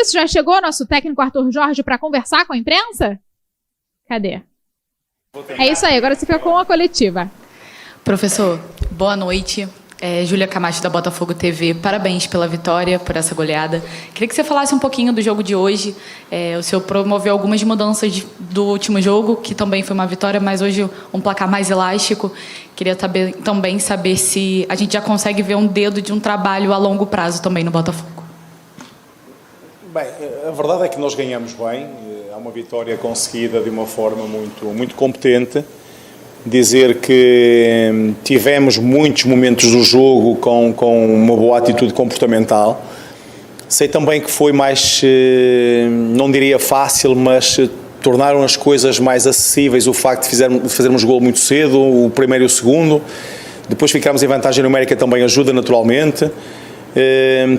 Isso, já chegou nosso técnico Arthur Jorge para conversar com a imprensa? Cadê? É isso aí, agora você fica com a coletiva. Professor, boa noite. Júlia Camacho, da Botafogo TV. Parabéns pela vitória, por essa goleada. Queria que você falasse um pouquinho do jogo de hoje. O senhor promoveu algumas mudanças do último jogo, que também foi uma vitória, mas hoje um placar mais elástico. Queria também saber se a gente já consegue ver um dedo de um trabalho a longo prazo também no Botafogo. Bem, a verdade é que nós ganhamos bem. É uma vitória conseguida de uma forma muito competente. Dizer que tivemos muitos momentos do jogo com uma boa atitude comportamental. Sei também que foi mais, não diria fácil, mas tornaram as coisas mais acessíveis o facto de fazermos golo muito cedo, o primeiro e o segundo. Depois ficámos em vantagem numérica, também ajuda naturalmente.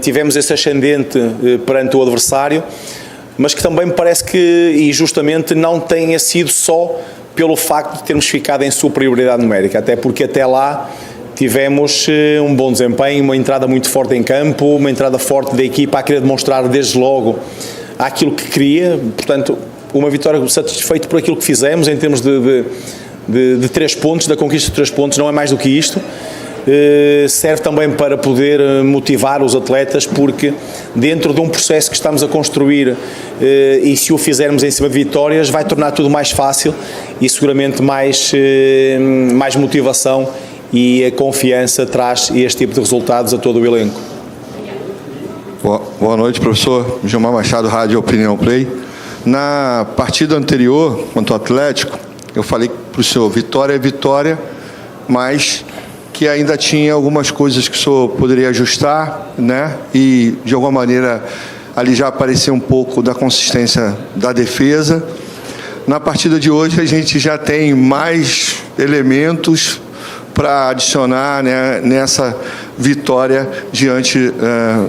Tivemos esse ascendente perante o adversário, mas que também me parece que, e justamente, não tenha sido só pelo facto de termos ficado em superioridade numérica, até porque até lá tivemos um bom desempenho, uma entrada muito forte em campo, uma entrada forte da equipa a querer demonstrar desde logo aquilo que queria. Portanto, uma vitória satisfeita por aquilo que fizemos em termos de 3 pontos, da conquista de 3 pontos, não é mais do que isto. Serve também para poder motivar os atletas, porque dentro de um processo que estamos a construir, e se o fizermos em cima de vitórias, vai tornar tudo mais fácil e seguramente mais motivação, e a confiança traz este tipo de resultados a todo o elenco. Boa noite, professor. Gilmar Machado, Rádio Opinião Play. Na partida anterior, contra o Atlético, eu falei para o senhor, vitória é vitória, mas que ainda tinha algumas coisas que o senhor poderia ajustar, né? E, de alguma maneira, ali já apareceu um pouco da consistência da defesa. Na partida de hoje, a gente já tem mais elementos para adicionar, né, nessa vitória diante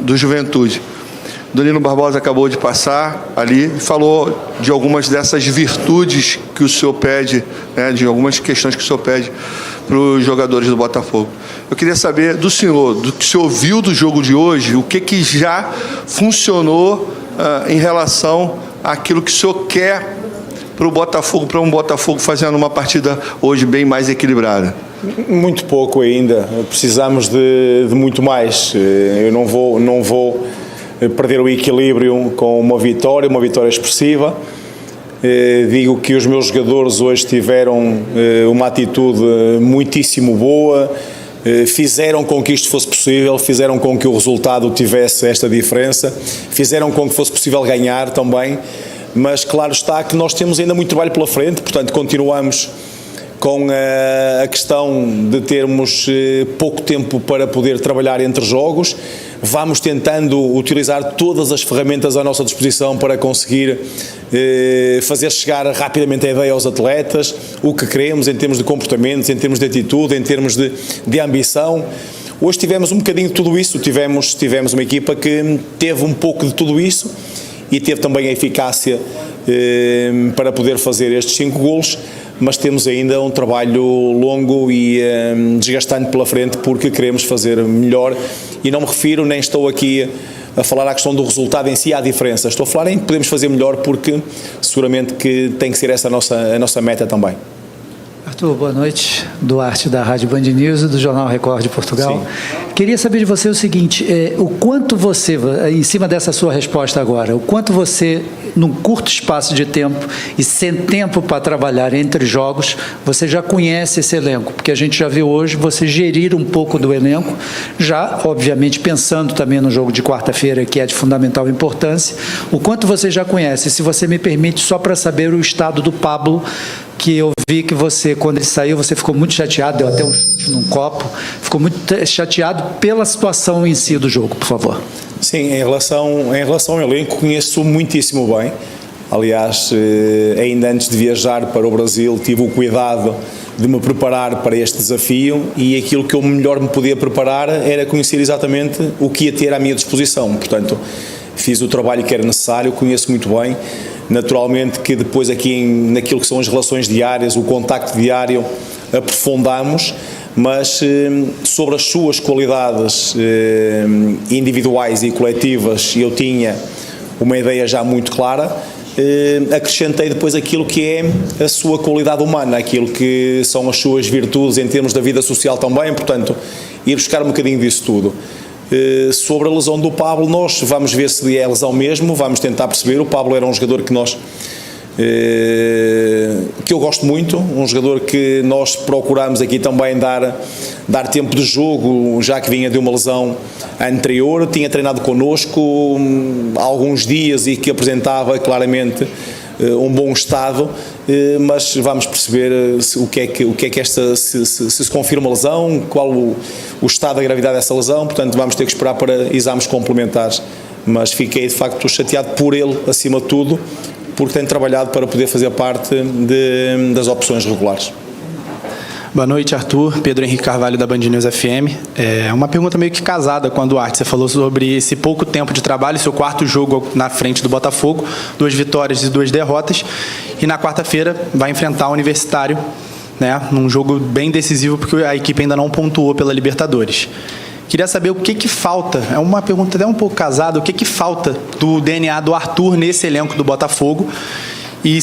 do Juventude. Danilo Barbosa acabou de passar ali e falou de algumas dessas virtudes que o senhor pede, né, de algumas questões que o senhor pede para os jogadores do Botafogo. Eu queria saber do senhor, do que o senhor viu do jogo de hoje, o que já funcionou em relação àquilo que o senhor quer para o Botafogo, para um Botafogo fazendo uma partida hoje bem mais equilibrada. Muito pouco ainda, precisamos de muito mais. Eu não vou perder o equilíbrio com uma vitória expressiva. Digo que os meus jogadores hoje tiveram uma atitude muitíssimo boa, fizeram com que isto fosse possível, fizeram com que o resultado tivesse esta diferença, fizeram com que fosse possível ganhar também, mas claro está que nós temos ainda muito trabalho pela frente, portanto continuamos com a questão de termos pouco tempo para poder trabalhar entre jogos. Vamos tentando utilizar todas as ferramentas à nossa disposição para conseguir fazer chegar rapidamente a ideia aos atletas, o que queremos em termos de comportamentos, em termos de atitude, em termos de ambição. Hoje tivemos um bocadinho de tudo isso, tivemos uma equipa que teve um pouco de tudo isso e teve também a eficácia para poder fazer estes 5 golos, mas temos ainda um trabalho longo e desgastante pela frente, porque queremos fazer melhor, e não me refiro, nem estou aqui a falar à questão do resultado em si, há diferença, estou a falar em que podemos fazer melhor, porque seguramente que tem que ser essa a nossa meta também. Arthur, boa noite. Duarte, da Rádio Band News e do Jornal Record de Portugal. Sim. Queria saber de você o seguinte, o quanto você, em cima dessa sua resposta agora, o quanto você, num curto espaço de tempo e sem tempo para trabalhar entre jogos, você já conhece esse elenco? Porque a gente já viu hoje você gerir um pouco do elenco, já, obviamente, pensando também no jogo de quarta-feira, que é de fundamental importância. O quanto você já conhece? Se você me permite, só para saber o estado do Pablo, que eu vi que você, quando ele saiu, você ficou muito chateado, deu até um chute num copo, ficou muito chateado pela situação em si do jogo, por favor. Sim, em relação ao elenco, conheço muitíssimo bem. Aliás, ainda antes de viajar para o Brasil, tive o cuidado de me preparar para este desafio, e aquilo que eu melhor me podia preparar era conhecer exatamente o que ia ter à minha disposição. Portanto, fiz o trabalho que era necessário, conheço muito bem. Naturalmente que depois aqui naquilo que são as relações diárias, o contacto diário, aprofundamos, mas sobre as suas qualidades individuais e coletivas eu tinha uma ideia já muito clara. Acrescentei depois aquilo que é a sua qualidade humana, aquilo que são as suas virtudes em termos da vida social também, portanto, ir buscar um bocadinho disso tudo. Sobre a lesão do Pablo, nós vamos ver se é lesão mesmo, vamos tentar perceber. O Pablo era um jogador que eu gosto muito, um jogador que nós procuramos aqui também dar tempo de jogo, já que vinha de uma lesão anterior, tinha treinado connosco há alguns dias e que apresentava claramente um bom estado, mas vamos perceber o que é que esta, se confirma a lesão, qual o estado da gravidade dessa lesão, portanto vamos ter que esperar para exames complementares, mas fiquei de facto chateado por ele, acima de tudo, porque tem trabalhado para poder fazer parte das opções regulares. Boa noite, Arthur. Pedro Henrique Carvalho, da Band News FM. Uma pergunta meio que casada com a Duarte. Você falou sobre esse pouco tempo de trabalho, seu quarto jogo na frente do Botafogo, 2 vitórias e 2 derrotas, e na quarta-feira vai enfrentar o Universitário, né, num jogo bem decisivo, porque a equipe ainda não pontuou pela Libertadores. Queria saber o que falta, é uma pergunta até um pouco casada, o que falta do DNA do Arthur nesse elenco do Botafogo e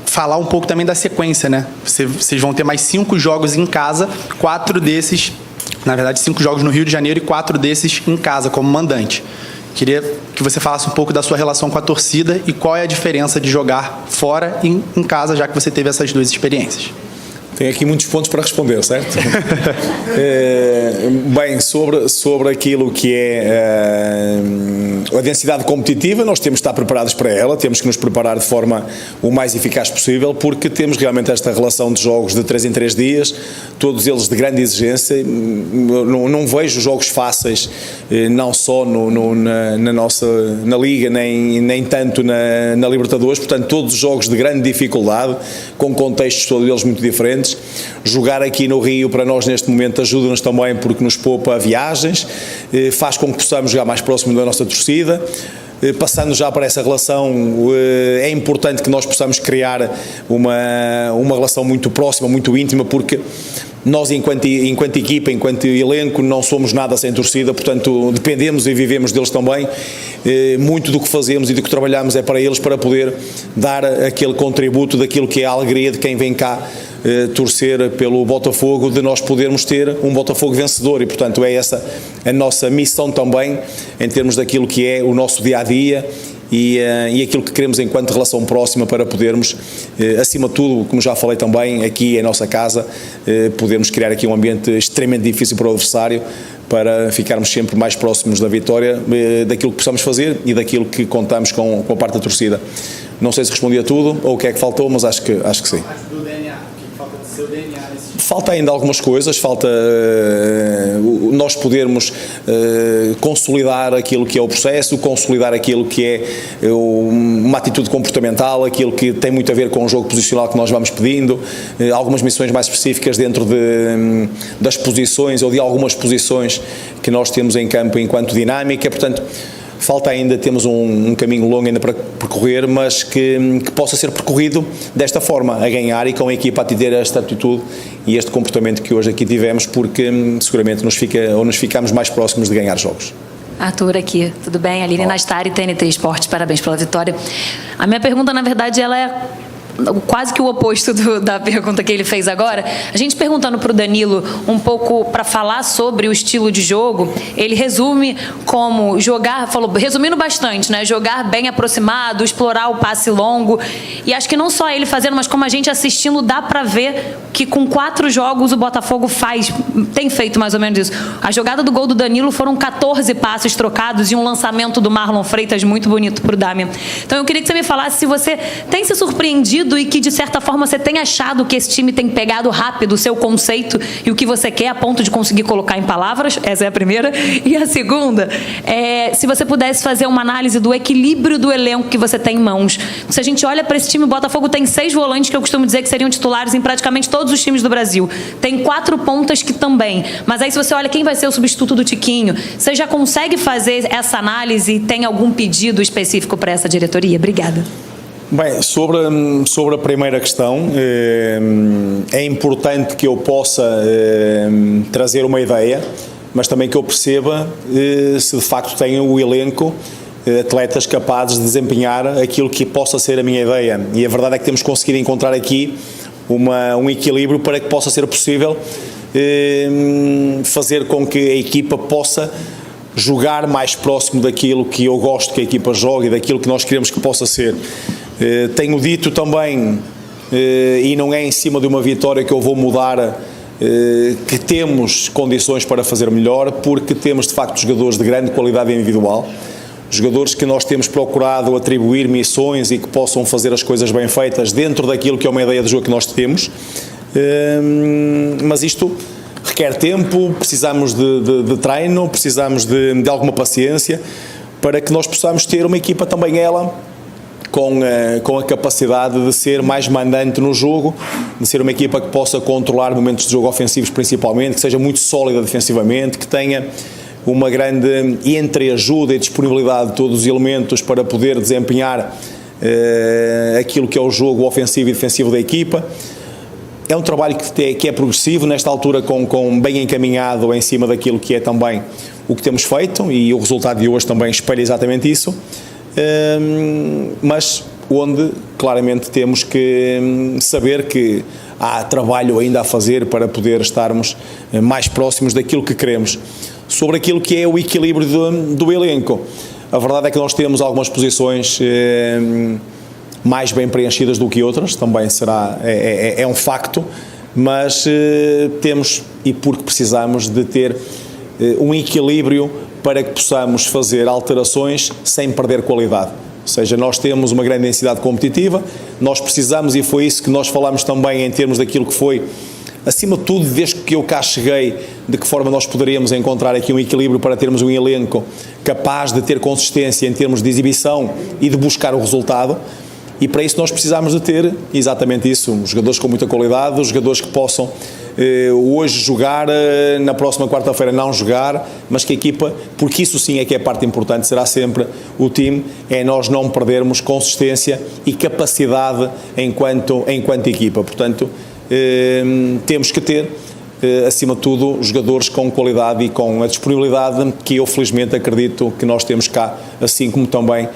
falar um pouco também da sequência, né? Vocês vão ter mais 5 jogos em casa, 4 desses, na verdade 5 jogos no Rio de Janeiro e 4 desses em casa como mandante. Queria que você falasse um pouco da sua relação com a torcida e qual é a diferença de jogar fora e em casa, já que você teve essas 2 experiências. Tem aqui muitos pontos para responder, certo? Bem, sobre aquilo que é a densidade competitiva, nós temos que estar preparados para ela, temos que nos preparar de forma o mais eficaz possível, porque temos realmente esta relação de jogos de 3 em 3 dias, todos eles de grande exigência. Não vejo jogos fáceis, não só na Liga, nem tanto na Libertadores, portanto todos os jogos de grande dificuldade, com contextos todos eles muito diferentes. Jogar aqui no Rio para nós neste momento ajuda-nos também porque nos poupa viagens, faz com que possamos jogar mais próximo da nossa torcida. Passando já para essa relação, é importante que nós possamos criar uma relação muito próxima, muito íntima, porque nós enquanto equipa, enquanto elenco, não somos nada sem torcida, portanto dependemos e vivemos deles também. Muito do que fazemos e do que trabalhamos é para eles, para poder dar aquele contributo daquilo que é a alegria de quem vem cá torcer pelo Botafogo, de nós podermos ter um Botafogo vencedor, e portanto é essa a nossa missão também, em termos daquilo que é o nosso dia-a-dia e aquilo que queremos enquanto relação próxima, para podermos, acima de tudo, como já falei também, aqui é a nossa casa, podermos criar aqui um ambiente extremamente difícil para o adversário, para ficarmos sempre mais próximos da vitória, daquilo que possamos fazer e daquilo que contamos com a parte da torcida. Não sei se respondi a tudo ou o que é que faltou, mas acho que sim. Falta ainda algumas coisas, falta nós podermos consolidar aquilo que é o processo, consolidar aquilo que é uma atitude comportamental, aquilo que tem muito a ver com o jogo posicional que nós vamos pedindo, algumas missões mais específicas dentro das posições ou de algumas posições que nós temos em campo enquanto dinâmica, portanto falta ainda, temos um caminho longo ainda para percorrer, mas que possa ser percorrido desta forma, a ganhar e com a equipa a ter esta atitude e este comportamento que hoje aqui tivemos, porque seguramente nos ficamos mais próximos de ganhar jogos. Arthur aqui, tudo bem? Aline Nastari, TNT Esportes, parabéns pela vitória. A minha pergunta, na verdade, ela é quase que o oposto da pergunta que ele fez agora. A gente perguntando para o Danilo um pouco para falar sobre o estilo de jogo, ele resume como jogar, resumindo bastante, né? Jogar bem aproximado, explorar o passe longo. E acho que não só ele fazendo, mas como a gente assistindo, dá para ver que com 4 jogos o Botafogo tem feito mais ou menos isso. A jogada do gol do Danilo foram 14 passes trocados e um lançamento do Marlon Freitas muito bonito para o Damian. Então eu queria que você me falasse se você tem se surpreendido e que, de certa forma, você tem achado que esse time tem pegado rápido o seu conceito e o que você quer a ponto de conseguir colocar em palavras. Essa é a primeira. E a segunda, se você pudesse fazer uma análise do equilíbrio do elenco que você tem em mãos. Se a gente olha para esse time, o Botafogo tem 6 volantes que eu costumo dizer que seriam titulares em praticamente todos os times do Brasil. Tem 4 pontas que também. Mas aí, se você olha quem vai ser o substituto do Tiquinho, você já consegue fazer essa análise e tem algum pedido específico para essa diretoria? Obrigada. Bem, sobre a primeira questão, é importante que eu possa trazer uma ideia, mas também que eu perceba se de facto tenho o elenco atletas capazes de desempenhar aquilo que possa ser a minha ideia. E a verdade é que temos conseguido encontrar aqui um equilíbrio para que possa ser possível fazer com que a equipa possa jogar mais próximo daquilo que eu gosto que a equipa jogue e daquilo que nós queremos que possa ser. Tenho dito também, e não é em cima de uma vitória que eu vou mudar, que temos condições para fazer melhor, porque temos de facto jogadores de grande qualidade individual, jogadores que nós temos procurado atribuir missões e que possam fazer as coisas bem feitas dentro daquilo que é uma ideia de jogo que nós temos, mas isto requer tempo, precisamos de treino, precisamos de alguma paciência para que nós possamos ter uma equipa também ela com a capacidade de ser mais mandante no jogo, de ser uma equipa que possa controlar momentos de jogo ofensivos principalmente, que seja muito sólida defensivamente, que tenha uma grande entreajuda e disponibilidade de todos os elementos para poder desempenhar aquilo que é o jogo ofensivo e defensivo da equipa. É um trabalho que é progressivo, nesta altura com bem encaminhado em cima daquilo que é também o que temos feito, e o resultado de hoje também espelha exatamente isso, mas onde claramente temos que saber que há trabalho ainda a fazer para poder estarmos mais próximos daquilo que queremos. Sobre aquilo que é o equilíbrio do elenco, a verdade é que nós temos algumas posições mais bem preenchidas do que outras, também é um facto, mas temos, e porque precisamos de ter um equilíbrio para que possamos fazer alterações sem perder qualidade. Ou seja, nós temos uma grande densidade competitiva, nós precisamos, e foi isso que nós falámos também em termos daquilo que foi, acima de tudo, desde que eu cá cheguei, de que forma nós poderíamos encontrar aqui um equilíbrio para termos um elenco capaz de ter consistência em termos de exibição e de buscar o resultado. E para isso nós precisamos de ter exatamente isso, jogadores com muita qualidade, jogadores que possam hoje jogar, na próxima quarta-feira não jogar, mas que a equipa, porque isso sim é que é a parte importante, será sempre o time, é nós não perdermos consistência e capacidade enquanto equipa. Portanto, temos que ter, acima de tudo, jogadores com qualidade e com a disponibilidade que eu felizmente acredito que nós temos cá, assim como também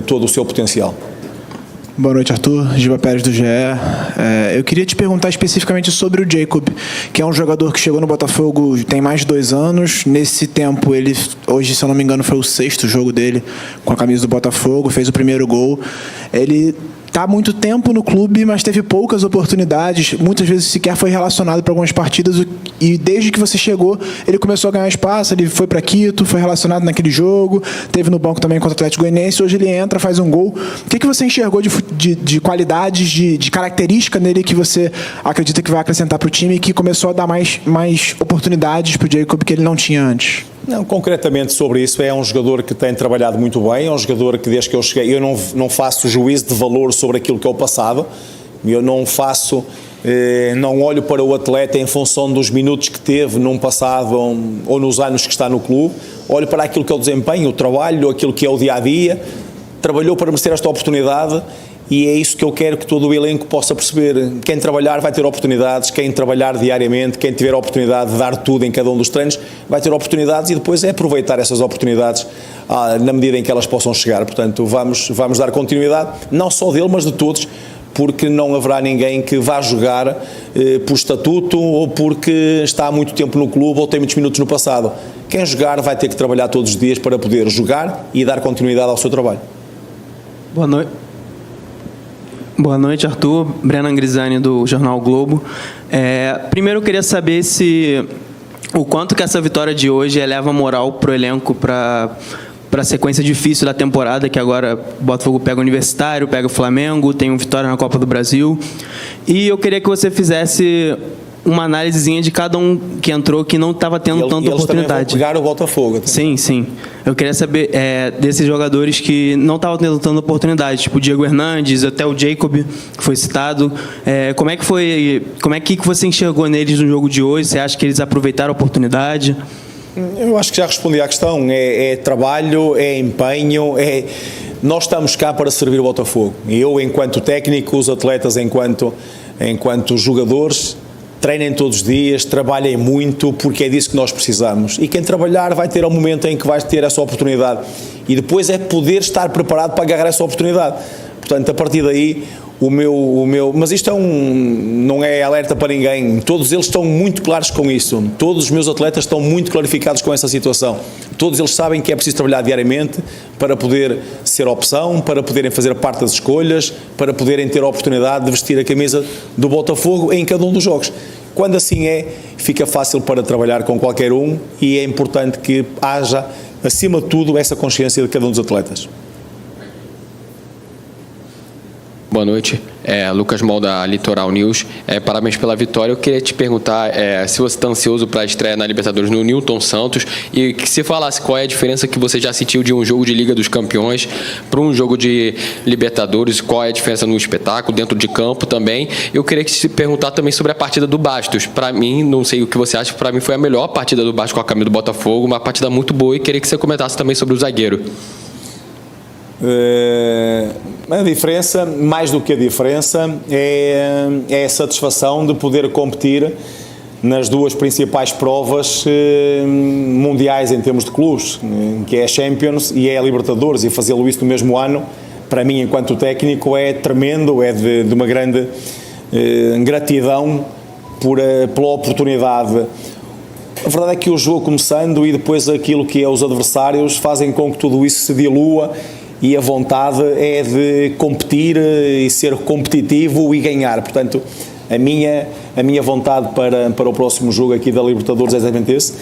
todo o seu potencial. Boa noite, Arthur. Giba Pérez, do GE. Eu queria te perguntar especificamente sobre o Jacob, que é um jogador que chegou no Botafogo tem mais de 2 anos. Nesse tempo, ele, hoje, se eu não me engano, foi o 6º jogo dele com a camisa do Botafogo, fez o primeiro gol. Ele está há muito tempo no clube, mas teve poucas oportunidades, muitas vezes sequer foi relacionado para algumas partidas, e desde que você chegou, ele começou a ganhar espaço, ele foi para Quito, foi relacionado naquele jogo, teve no banco também contra o Atlético Goianiense, hoje ele entra, faz um gol. O que você enxergou de qualidades, de característica nele que você acredita que vai acrescentar para o time e que começou a dar mais oportunidades para o Jacob que ele não tinha antes? Não, concretamente sobre isso, é um jogador que tem trabalhado muito bem, é um jogador que desde que eu cheguei, eu não faço juízo de valor sobre aquilo que é o passado, eu não olho para o atleta em função dos minutos que teve num passado ou nos anos que está no clube, olho para aquilo que é o desempenho, o trabalho, aquilo que é o dia-a-dia, trabalhou para merecer esta oportunidade. E é isso que eu quero que todo o elenco possa perceber. Quem trabalhar vai ter oportunidades, quem trabalhar diariamente, quem tiver a oportunidade de dar tudo em cada um dos treinos, vai ter oportunidades, e depois é aproveitar essas oportunidades na medida em que elas possam chegar. Portanto, vamos dar continuidade, não só dele, mas de todos, porque não haverá ninguém que vá jogar por estatuto ou porque está há muito tempo no clube ou tem muitos minutos no passado. Quem jogar vai ter que trabalhar todos os dias para poder jogar e dar continuidade ao seu trabalho. Boa noite. Boa noite, Arthur. Brennan Grisani, do Jornal Globo. Primeiro, eu queria saber o quanto que essa vitória de hoje eleva a moral para o elenco, para a sequência difícil da temporada, que agora o Botafogo pega o Universitário, pega o Flamengo, tem uma vitória na Copa do Brasil. E eu queria que você fizesse uma análisezinha de cada um que entrou que não estava tendo tanta oportunidade. Também vão pegar o Botafogo. Sim, sim. Eu queria saber desses jogadores que não estavam tendo tanta oportunidade, tipo o Diego Hernandes, até o Jacob, que foi citado. Como é que você enxergou neles no jogo de hoje? Você acha que eles aproveitaram a oportunidade? Eu acho que já respondi à questão. É trabalho, é empenho, nós estamos cá para servir o Botafogo. Eu, enquanto técnico, os atletas, enquanto jogadores, treinem todos os dias, trabalhem muito, porque é disso que nós precisamos. E quem trabalhar vai ter um momento em que vai ter essa oportunidade. e depois é poder estar preparado para agarrar essa oportunidade. Portanto, a partir daí, mas isto não é alerta para ninguém, todos eles estão muito claros com isso, todos os meus atletas estão muito clarificados com essa situação, todos eles sabem que é preciso trabalhar diariamente para poder ser opção, para poderem fazer parte das escolhas, para poderem ter a oportunidade de vestir a camisa do Botafogo em cada um dos jogos. Quando assim é, fica fácil para trabalhar com qualquer um e é importante que haja, acima de tudo, essa consciência de cada um dos atletas. Boa noite, Lucas Mol da Litoral News. Parabéns pela vitória. Eu queria te perguntar se você está ansioso para a estreia na Libertadores no Newton Santos e que se falasse qual é a diferença que você já sentiu de um jogo de Liga dos Campeões para um jogo de Libertadores, qual é a diferença no espetáculo, dentro de campo também. Eu queria te perguntar também sobre a partida do Bastos. Para mim, não sei o que você acha, para mim foi a melhor partida do Bastos com a camisa do Botafogo, uma partida muito boa, e queria que você comentasse também sobre o zagueiro. A diferença, mais do que a diferença, é a satisfação de poder competir nas duas principais provas mundiais em termos de clubes, que é a Champions e é a Libertadores, e fazê-lo isso no mesmo ano, para mim, enquanto técnico, é tremendo, é de uma grande gratidão pela oportunidade. A verdade é que o jogo começando e depois aquilo que é os adversários fazem com que tudo isso se dilua, e a vontade é de competir e ser competitivo e ganhar. Portanto, a minha vontade para o próximo jogo aqui da Libertadores é exatamente esse.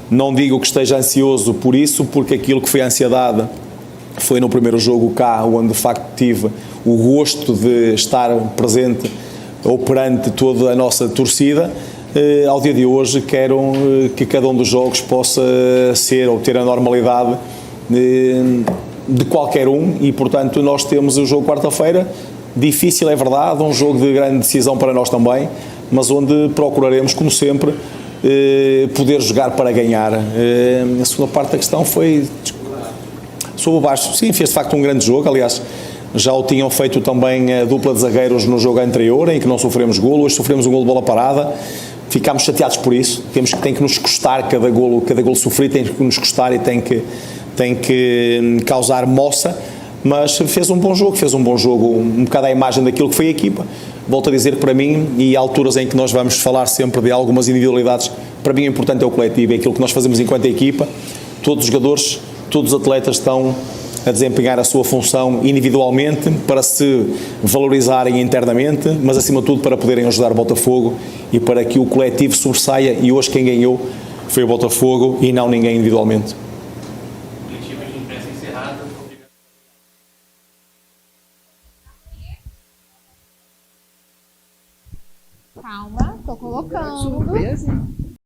Não digo que esteja ansioso por isso, porque aquilo que foi a ansiedade foi no primeiro jogo cá, onde de facto tive o gosto de estar presente ou perante toda a nossa torcida. Ao dia de hoje quero que cada um dos jogos possa ser ou ter a normalidade de qualquer um, e portanto nós temos o jogo quarta-feira, difícil é verdade, um jogo de grande decisão para nós também, mas onde procuraremos, como sempre, poder jogar para ganhar. A segunda parte da questão foi sobre o Bastos. Sim, fez de facto um grande jogo, aliás já o tinham feito também a dupla de zagueiros no jogo anterior, em que não sofremos golo, hoje sofremos um golo de bola parada, ficámos chateados por isso, tem que nos custar cada golo sofrido, tem que nos custar e tem que causar moça, mas fez um bom jogo, um bocado a imagem daquilo que foi a equipa. Volto a dizer que para mim, e há alturas em que nós vamos falar sempre de algumas individualidades, para mim o importante é o coletivo, é aquilo que nós fazemos enquanto equipa. Todos os jogadores, todos os atletas estão a desempenhar a sua função individualmente para se valorizarem internamente, mas acima de tudo para poderem ajudar o Botafogo e para que o coletivo sobressaia, e hoje quem ganhou foi o Botafogo e não ninguém individualmente. Calma, tô colocando.